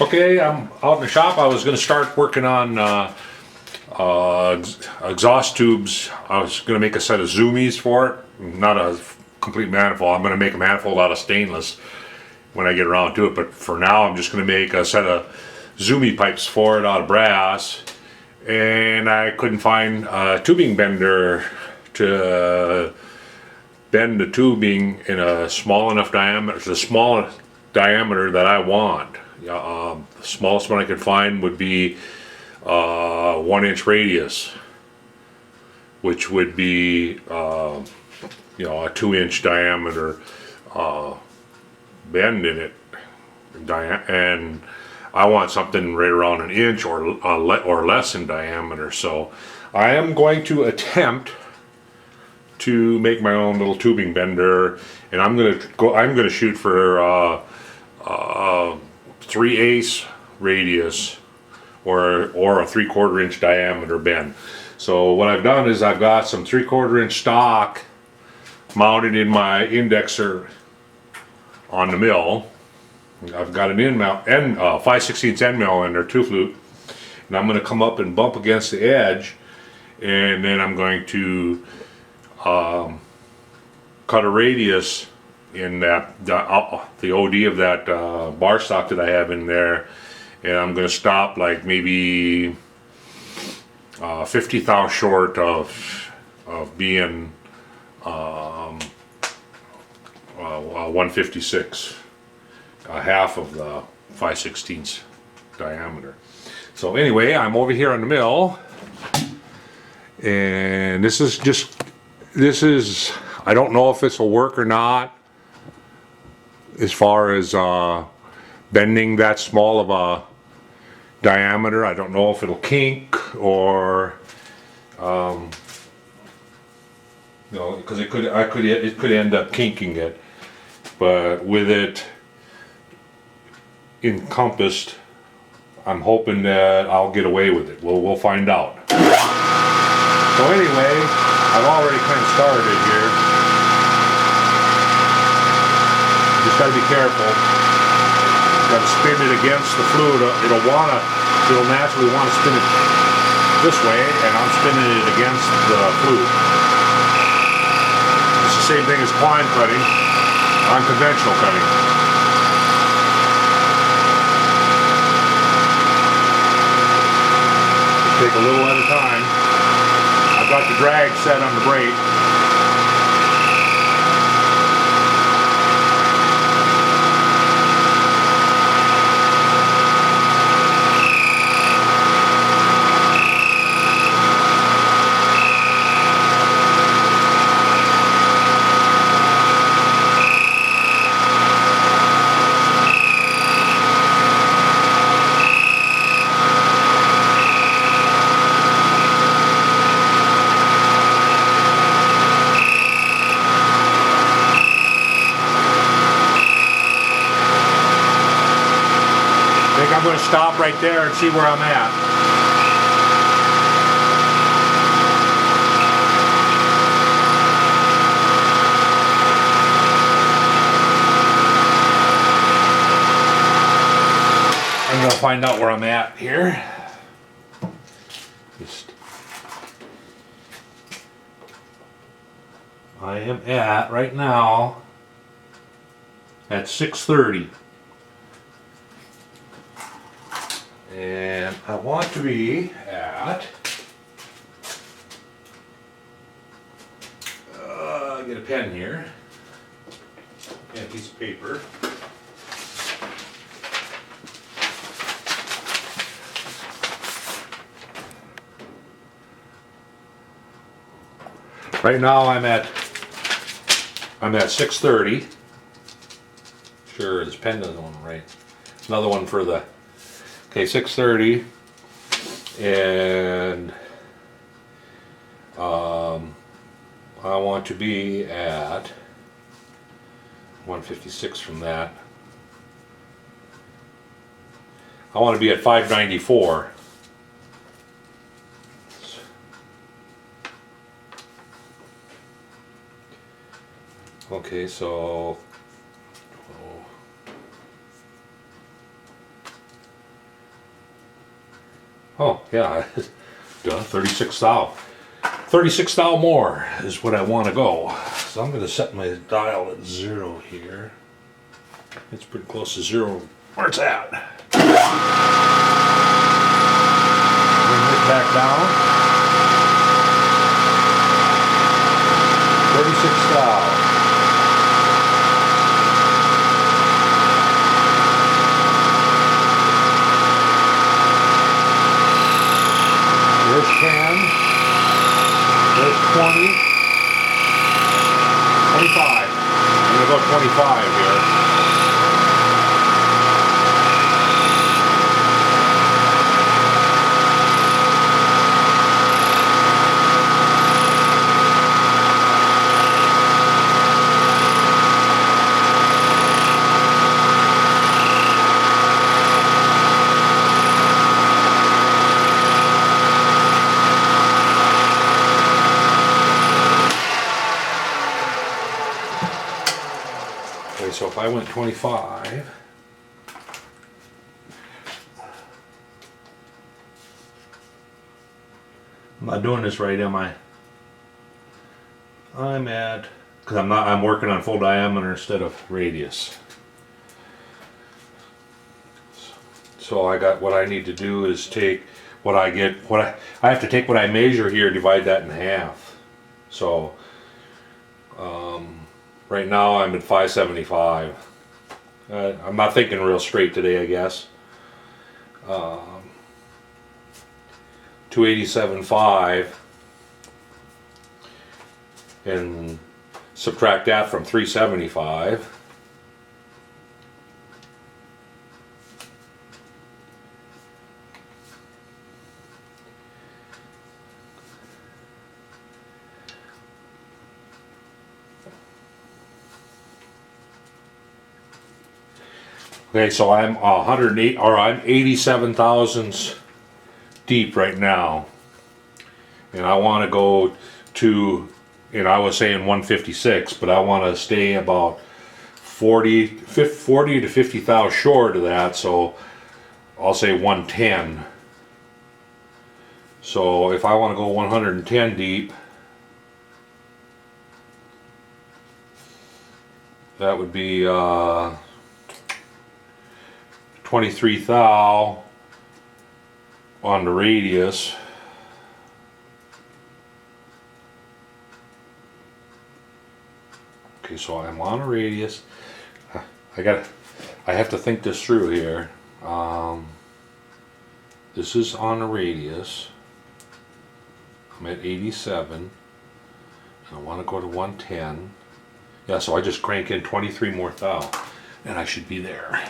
Okay, I'm out in the shop. I was going to start working on exhaust tubes. I was going to make a set of zoomies for it, not a complete manifold. I'm going to make a manifold out of stainless when I get around to it, but for now I'm just going to make a set of zoomie pipes for it out of brass, and I couldn't find a tubing bender to bend the tubing in a small enough diameter, the smallest diameter that I want. The smallest one I could find would be 1 inch radius, which would be a 2 inch diameter bend in it, and I want something right around an inch or less in diameter. So I am going to attempt to make my own little tubing bender, and I'm gonna shoot for 3/8 radius or a 3/4 inch diameter bend. So what I've done is I've got some 3/4 inch stock mounted in my indexer on the mill. I've got an 5/16 end mill in there, 2 flute, and I'm going to come up and bump against the edge, and then I'm going to cut a radius in that the OD of that bar stock that I have in there, and I'm going to stop like maybe 50 thou short of being 156, half of the 5/16 diameter. So anyway, I'm over here on the mill, and this is I don't know if this will work or not as far as bending that small of a diameter. I don't know if it'll kink or because it could end up kinking it, but with it encompassed, I'm hoping that I'll get away with it. We'll find out. So anyway, I've already kind of started here. Just got to be careful. Got to spin it against the fluid. It'll naturally want to spin it this way, and I'm spinning it against the fluid. It's the same thing as climb cutting on conventional cutting. Just take a little at a time. I've got the drag set on the brake. I'm going to stop right there and see where I'm at. I'm going to find out where I'm at here. I am at right now at 6:30. And I want to be at, get a pen here, and a piece of paper. Right now I'm at 6:30. Sure, this pen doesn't want to write. Another one for the. Okay, 6:30, and I want to be at 156 from that. I want to be at 594. Okay, so Oh, yeah, duh, 36 thou. 36 thou more is what I want to go. So I'm going to set my dial at 0 here. It's pretty close to 0. Where it's at. Bring it back down. 36 thou. There's 10, there's 20, 25. I'm going to go 25 here. Okay, so if I went 25, I'm not doing this right, am I? I'm at, because I'm working on full diameter instead of radius. So I got, what I need to do is take what I get, I have to take what I measure here, divide that in half. So right now I'm at 575. I'm not thinking real straight today, I guess. 287.5 and subtract that from 375. Okay, so I'm 108, or I'm 87 thousandths deep right now, and I want to go to, and I was saying 156, but I want to stay about 40 to 50 thou short of that, so I'll say 110. So if I want to go 110 deep, that would be 23 thou on the radius. Okay, so I'm on a radius. I have to think this through here. This is on a radius. I'm at 87. And I want to go to 110. Yeah, so I just crank in 23 more thou, and I should be there.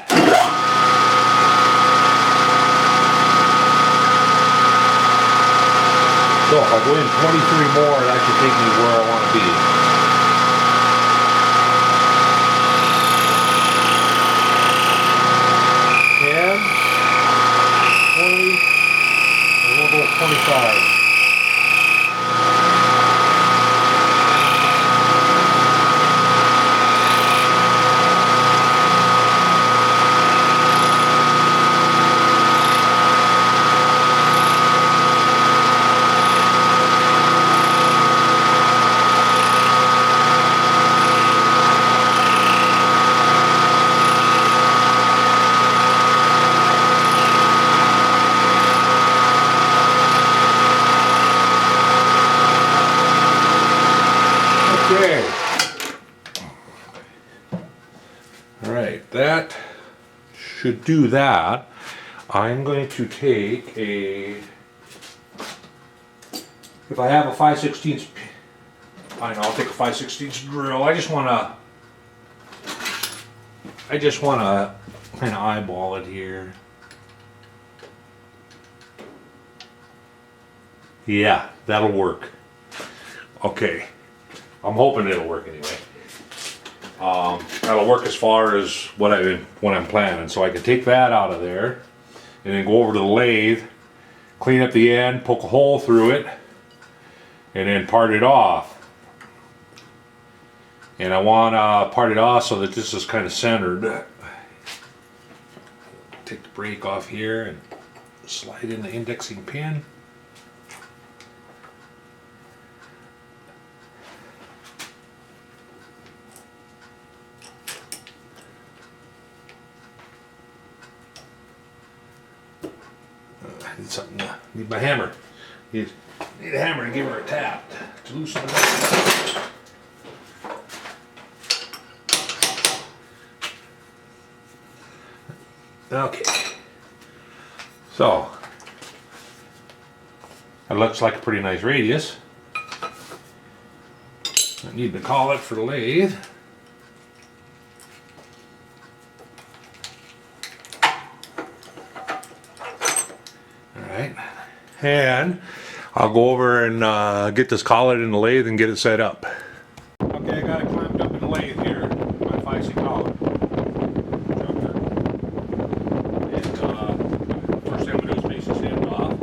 So if I go in 23 more, that should take me where I want to be. And 20, and we'll go 25. Okay. All right, that should do that. I'm going to take a, if I have a 5/16, I know, I'll take a 5/16 drill. I just want to kind of eyeball it here. Yeah, that'll work. Okay. I'm hoping it'll work anyway. That'll work as far as what I'm planning. So I can take that out of there and then go over to the lathe, clean up the end, poke a hole through it, and then part it off. And I want to part it off so that this is kind of centered. Take the brake off here and Slide in the indexing pin. I need something. Need my hammer. Need a hammer to give her a tap to loosen it up. Okay. So that looks like a pretty nice radius. I need to call it for the lathe. Alright. And I'll go over and get this collet in the lathe and get it set up. Okay, I got it clamped up in the lathe here, my 5C collet. First thing I'm going to do is make the stand off.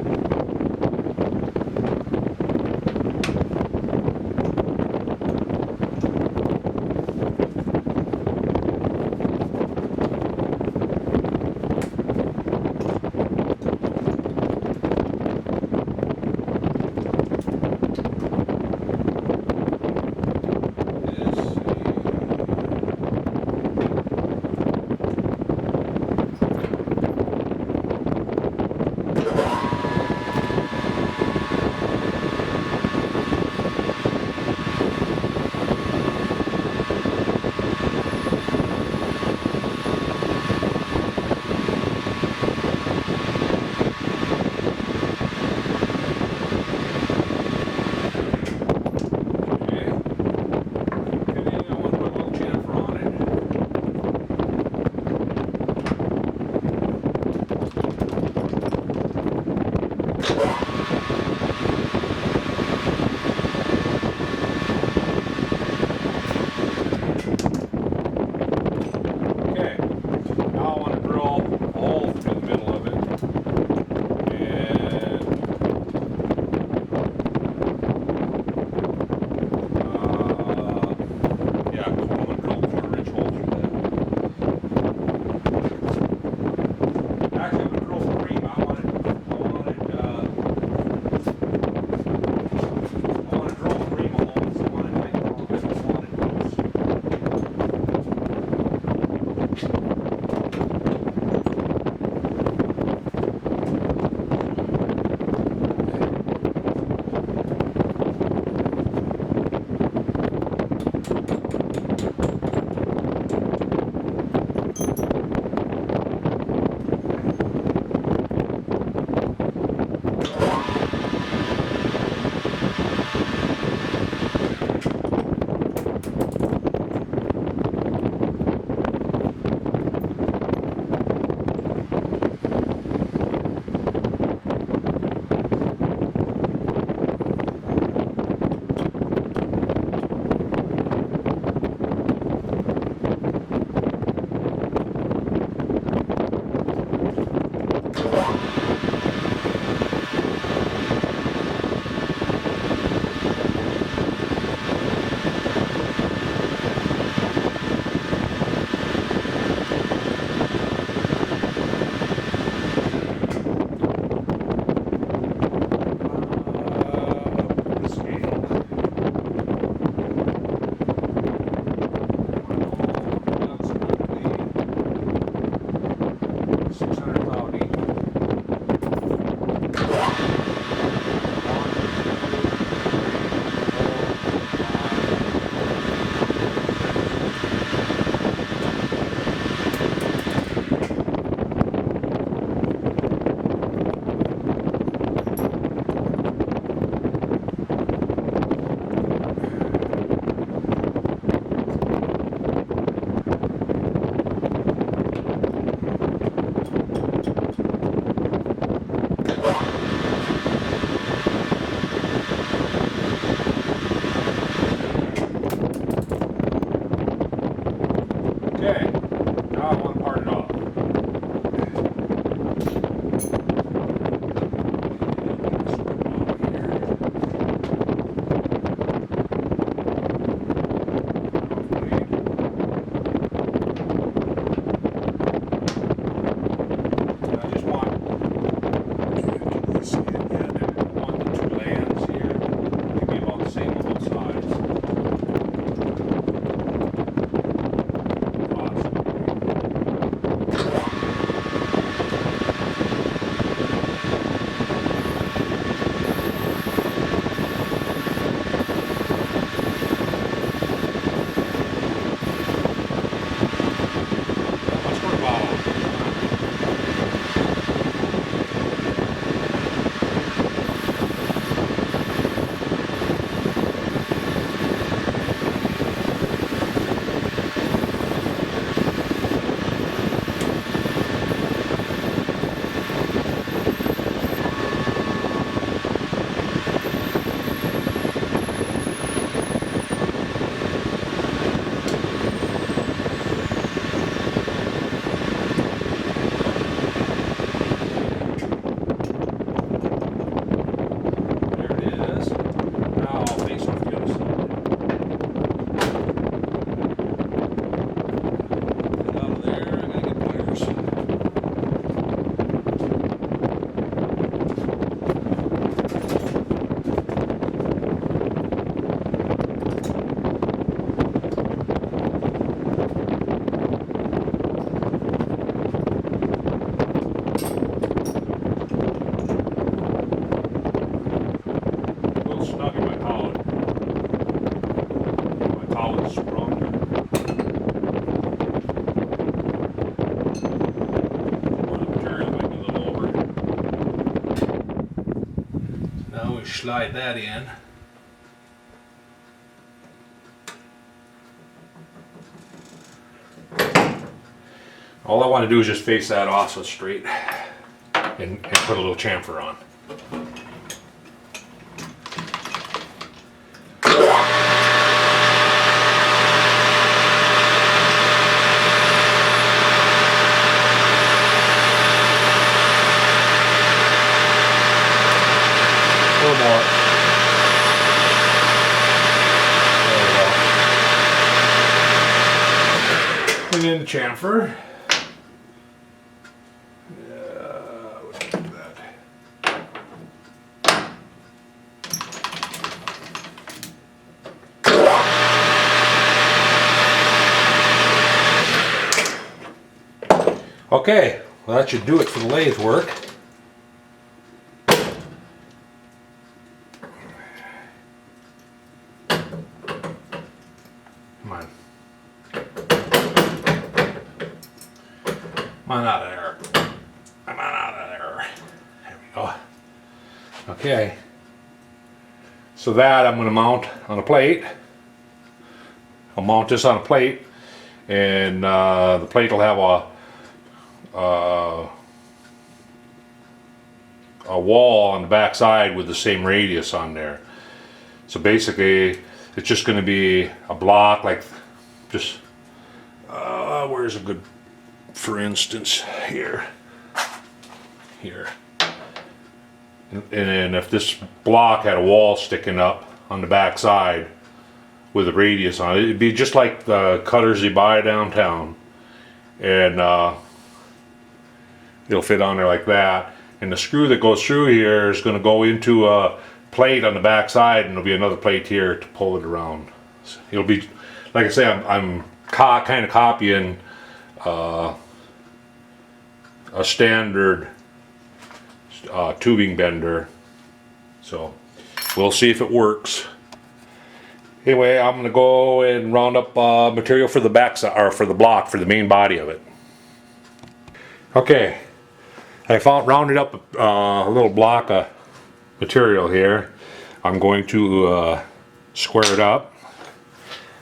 is slide that in. All I want to do is just face that off so it's straight and put a little chamfer on. A little more. There we go. And then the chamfer. Okay, well that should do it for the lathe work. Come on. Come on out of there. Come on out of there. There we go. Okay. So that I'm going to mount on a plate. I'll mount this on a plate, and the plate will have a wall on the back side with the same radius on there. So basically it's just going to be a block, like just where's a good, for instance, here and if this block had a wall sticking up on the back side with a radius on it, it'd be just like the cutters you buy downtown, and it'll fit on there like that, and the screw that goes through here is going to go into a plate on the back side, and there'll be another plate here to pull it around. So it'll be, like I say, I'm kind of copying a standard tubing bender, so we'll see if it works. Anyway, I'm going to go and round up material for the back side, or for the block, for the main body of it. Okay. I rounded up a little block of material here. I'm going to square it up.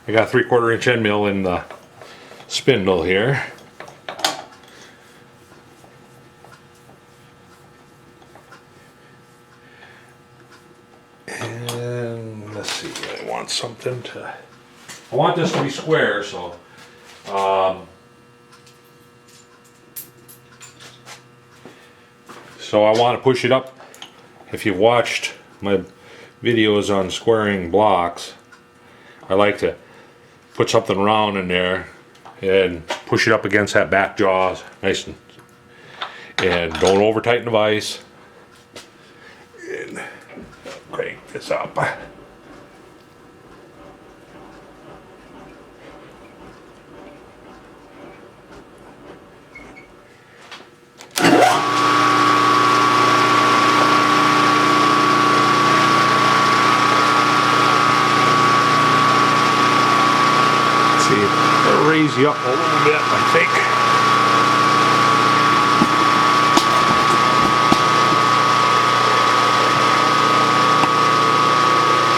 I got a 3/4 inch end mill in the spindle here. And let's see, I want this to be square, so so I want to push it up. If you've watched my videos on squaring blocks, I like to put something round in there and push it up against that back jaws nice and don't over tighten the vise, and crank this up. Raise you up a little bit, I think.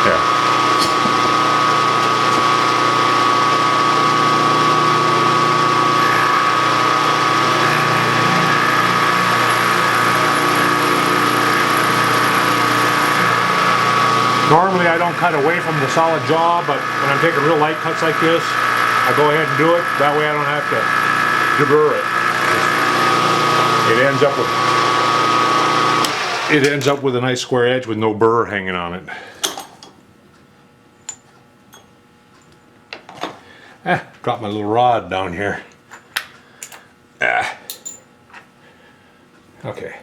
There. Normally I don't cut away from the solid jaw, but when I'm taking real light cuts like this, I go ahead and do it. That way I don't have to deburr it. It ends up with a nice square edge with no burr hanging on it. Dropped my little rod down here. Okay.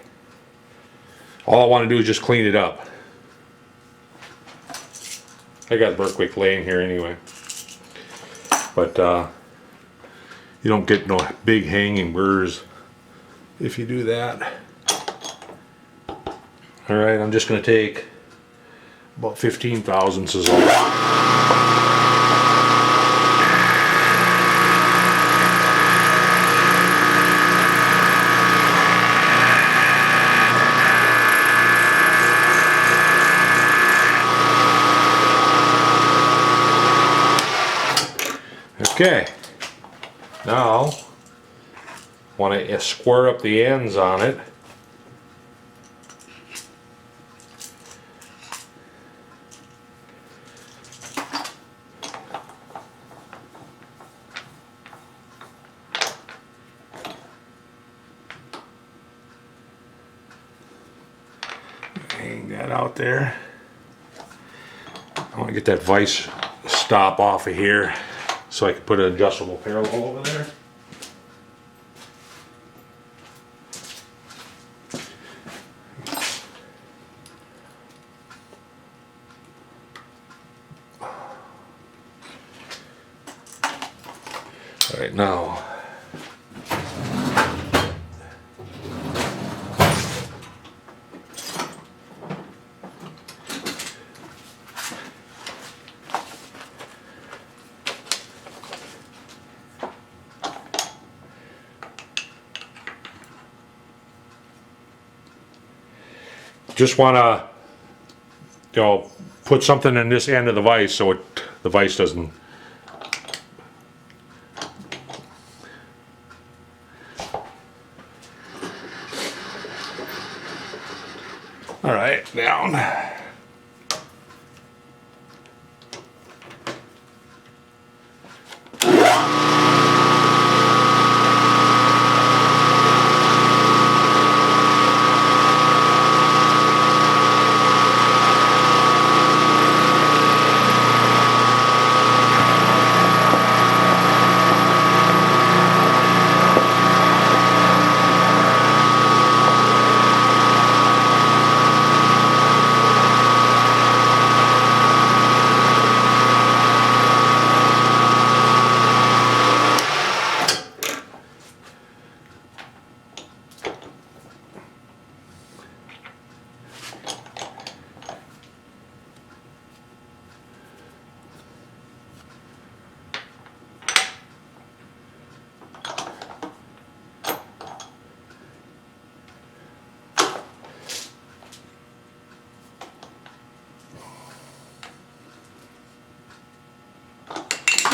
All I want to do is just clean it up. I got Berkwick laying here anyway. But you don't get no big hanging burrs if you do that. Alright, I'm just going to take about 15 thousandths of Okay, now want to square up the ends on it. Hang that out there. I want to get that vise stop off of here so I can put an adjustable parallel over there. All right, now just want to, put something in this end of the vise so the vise doesn't. All right, down.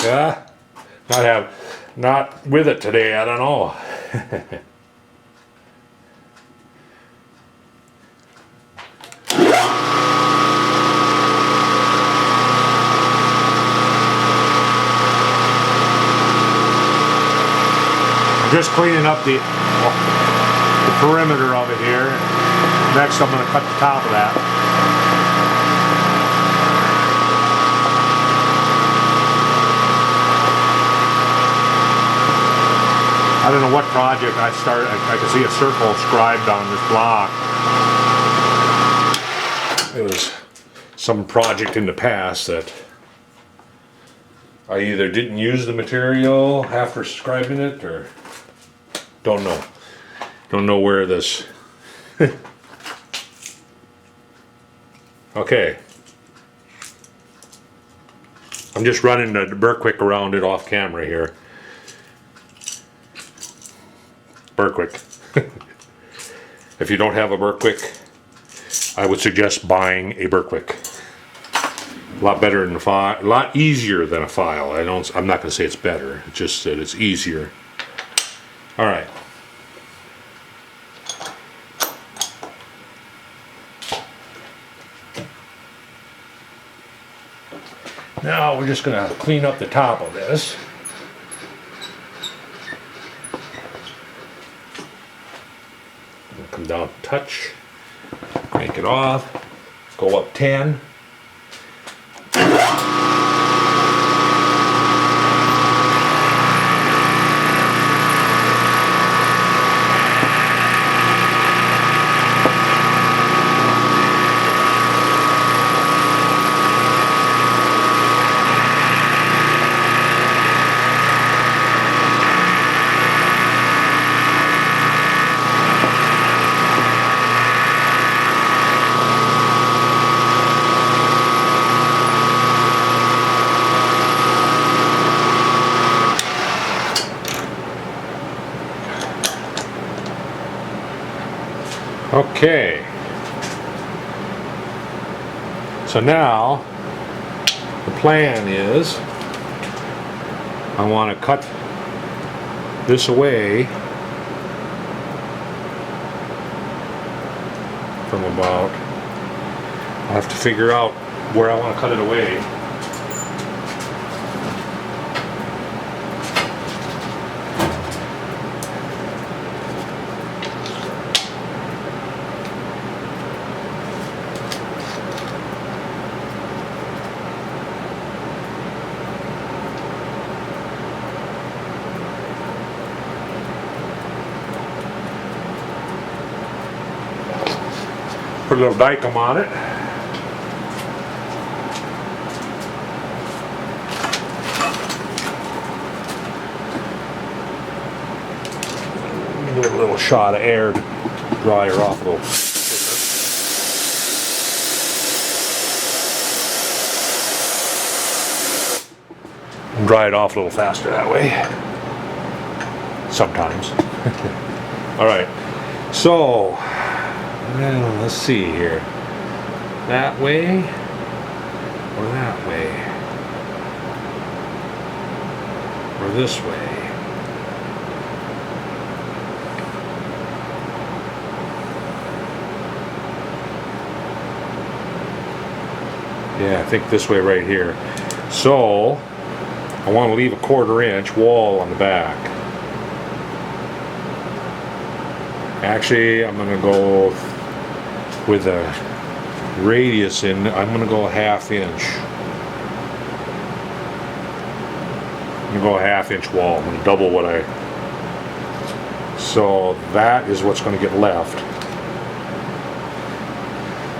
Yeah, not with it today. I don't know. I'm just cleaning up the perimeter of it here. Next, I'm going to cut the top of that. I don't know what project I started. I can see a circle scribed on this block. It was some project in the past that I either didn't use the material after scribing it or don't know. Don't know where this. Okay. I'm just running the Berkwick around it off camera here. Berkwick. If you don't have a Berkwick, I would suggest buying a Berkwick. A lot better than a file, a lot easier than a file. I'm not going to say it's better. It's just that it's easier. All right. Now we're just going to clean up the top of this. Come down, touch, crank it off, go up 10. Okay, so now the plan is I want to cut this away from about, I have to figure out where I want to cut it away. Put a little dicum on it. Give it a little shot of air to dry her off a little. And dry it off a little faster that way. Sometimes. All right. So. Well, let's see here. That way or that way? Or this way? Yeah, I think this way right here. So, I want to leave a 1/4 inch wall on the back. Actually, I'm going to go with a radius in, I'm going to go a 1/2 inch. I'm going to go a 1/2 inch wall. I'm going to double what I... So that is what's going to get left.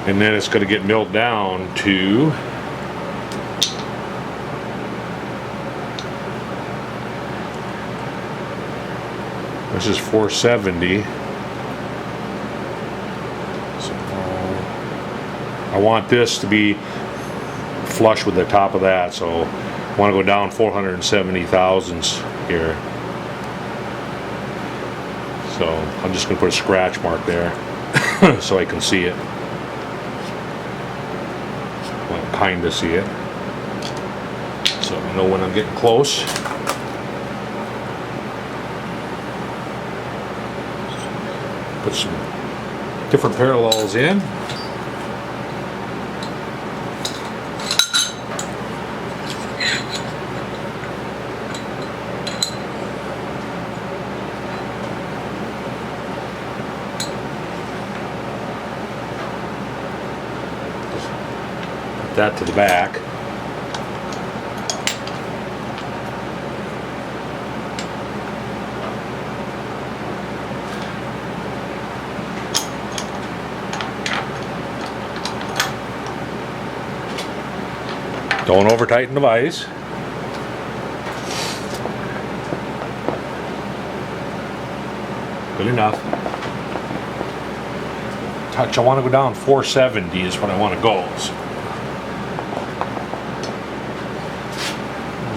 And then it's going to get milled down to... This is 470. I want this to be flush with the top of that, so I want to go down 470 thousandths here. So I'm just going to put a scratch mark there so I can see it. I can kind of see it, so I know when I'm getting close. Put some different parallels in. That to the back. Don't over tighten the vise. Good enough. Touch, I want to go down 470 is what I want to go. So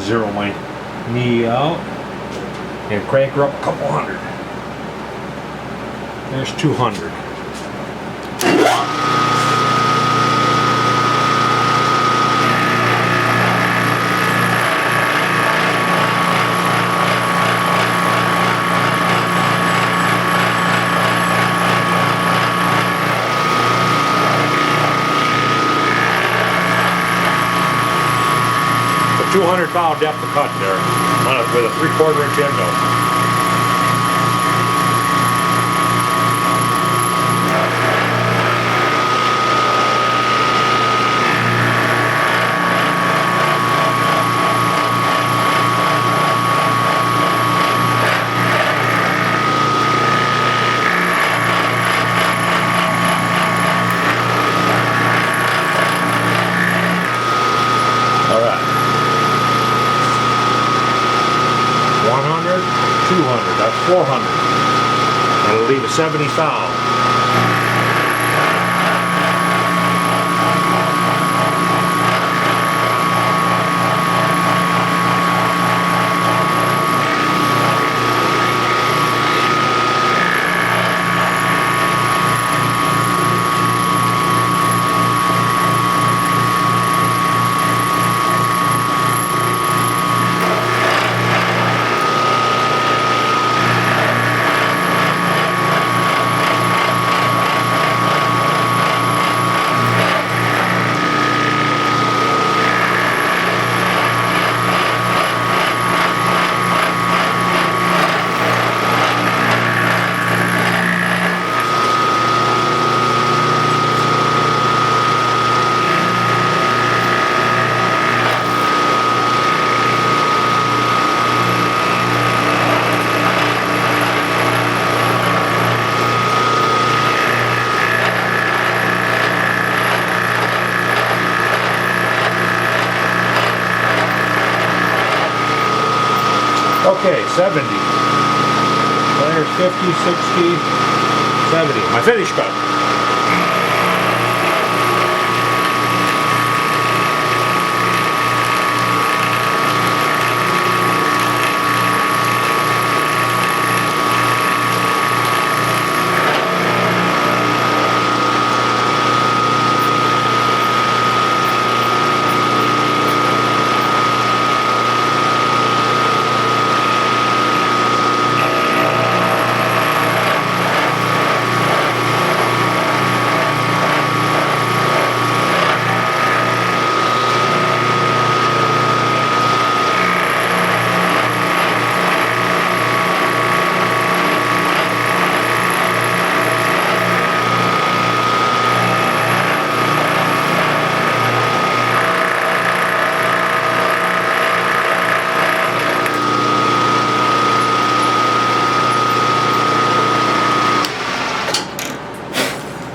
zero my knee out and crank her up a couple hundred. There's 200. A 200-pound depth of cut there with a 3/4 inch end mill. That's 400. That'll leave a 70 thou. Okay, 70. There's 50, 60, 70. My finish cut.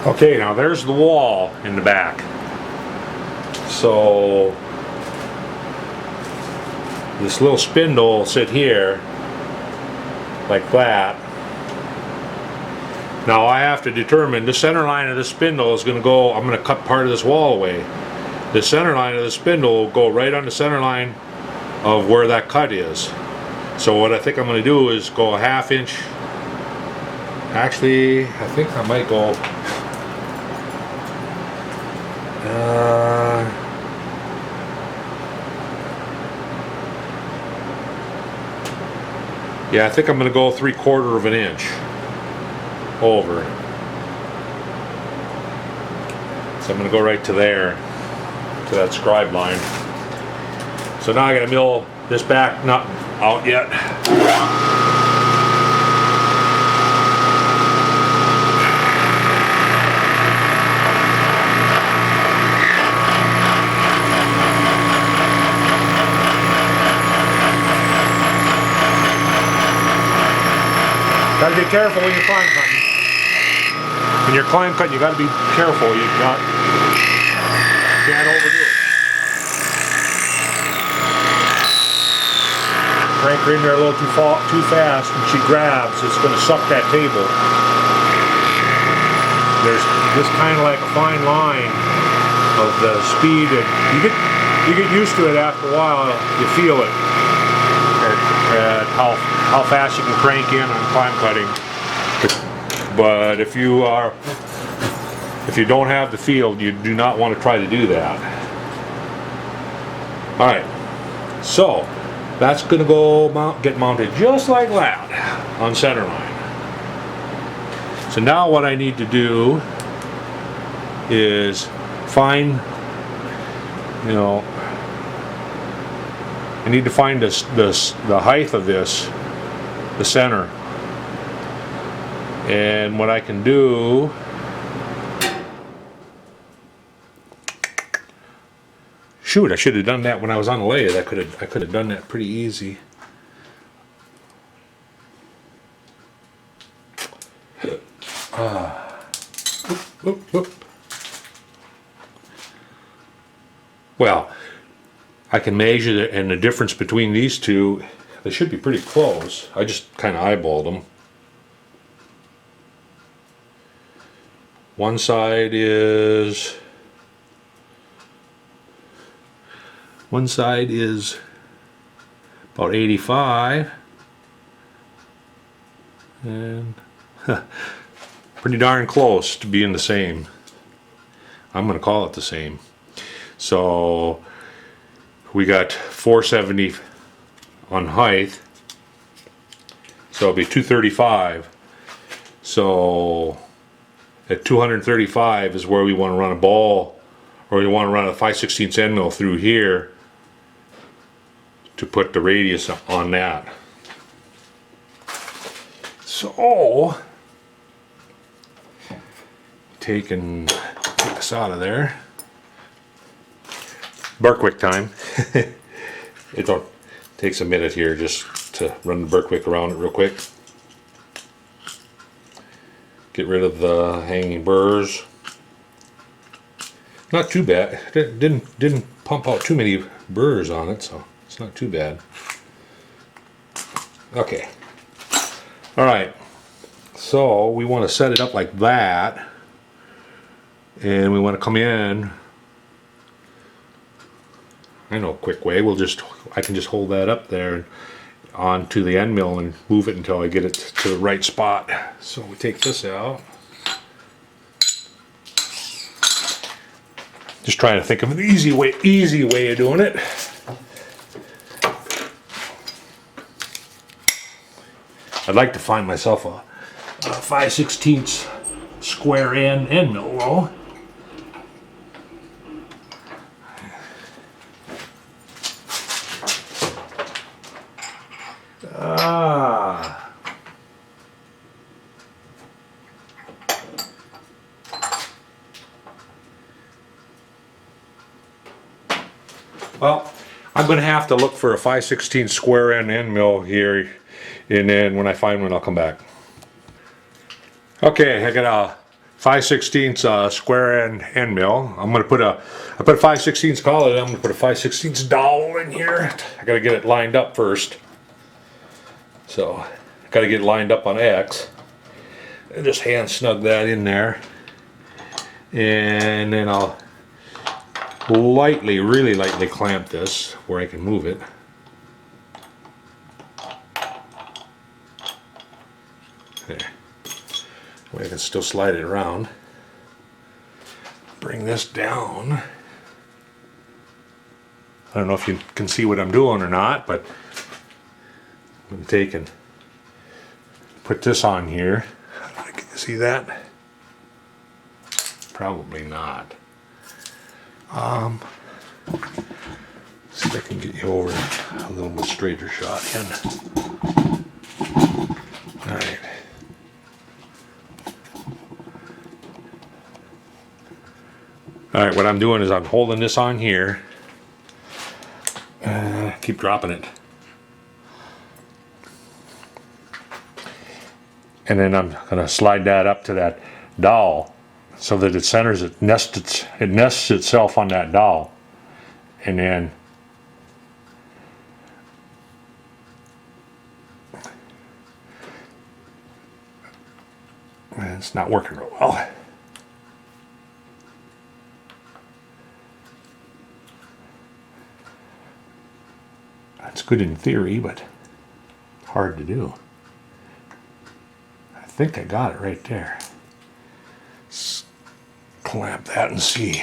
Okay, now there's the wall in the back. So this little spindle will sit here like that. Now I have to determine the center line of the spindle is going to go, I'm going to cut part of this wall away. The center line of the spindle will go right on the center line of where that cut is. So what I think I'm going to do is go a ½ inch. Actually, I think I might go yeah, I think I'm going to go 3/4 of an inch over. So I'm going to go right to there, to that scribe line. So now I got to mill this back, not out yet. Gotta be careful when you're climb cutting. When you're climb cutting, you gotta be careful. You can't overdo it. Crank her in there a little too fast, and she grabs. It's gonna suck that table. There's just kind of like a fine line of the speed, and you get used to it after a while. You feel it. At how fast you can crank in on climb cutting. But if you don't have the feel, you do not want to try to do that. Alright, so that's going to go get mounted just like that on center line. So now what I need to do is find, I need to find the height of this, the center. And what I can do, shoot, I should have done that when I was on the lathe. I could have done that pretty easy. Well, I can measure it, and the difference between these two, they should be pretty close. I just kind of eyeballed them. One side is about 85, and pretty darn close to being the same. I'm going to call it the same. So we got 470 on height, so it'll be 235. So at 235 is where we want to run a ball, or we want to run a 5/16 end mill through here to put the radius on that. So take this out of there. Berkwick time. It takes a minute here just to run the Berkwick around it real quick. Get rid of the hanging burrs. Not too bad. Didn't pump out too many burrs on it, so it's not too bad. Okay. All right. So we want to set it up like that, and we want to come in. I know a quick way. I can just hold that up there onto the end mill and move it until I get it to the right spot. So we take this out. Just trying to think of an easy way of doing it. I'd like to find myself a 5/16 square end mill though. Well, I'm going to have to look for a 5/16 square end mill here, and then when I find one, I'll come back. Okay, I got a 5/16 square end mill. I put a 5/16 collet. I'm going to put a 5/16 dowel in here. I got to get it lined up first. So, I got to get it lined up on X. And just hand snug that in there, and then I'll really lightly clamp this where I can move it. There. Way I can still slide it around. Bring this down. I don't know if you can see what I'm doing or not, but I'm taking, put this on here. Can you see that? Probably not. See if I can get you over a little bit straighter shot in. Alright. Alright, what I'm doing is I'm holding this on here. Keep dropping it. And then I'm going to slide that up to that dowel so that it nests itself on that dowel. And then it's not working real well. It's good in theory, but hard to do. I think I got it right there. Let's clamp that and see.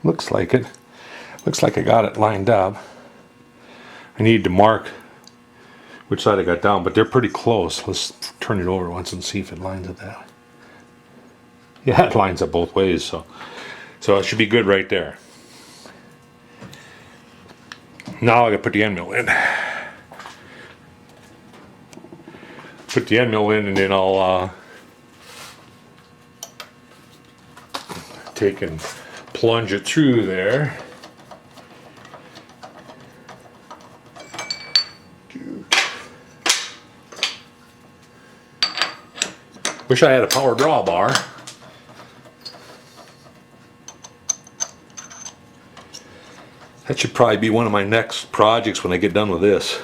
Looks like it. Looks like I got it lined up. I need to mark which side I got down, but they're pretty close. Let's turn it over once and see if it lines up that way. Yeah, it lines up both ways, so it should be good right there. Now I gotta put the end mill in. Put the end mill in, and then I'll take and plunge it through there. Wish I had a power draw bar. That should probably be one of my next projects when I get done with this.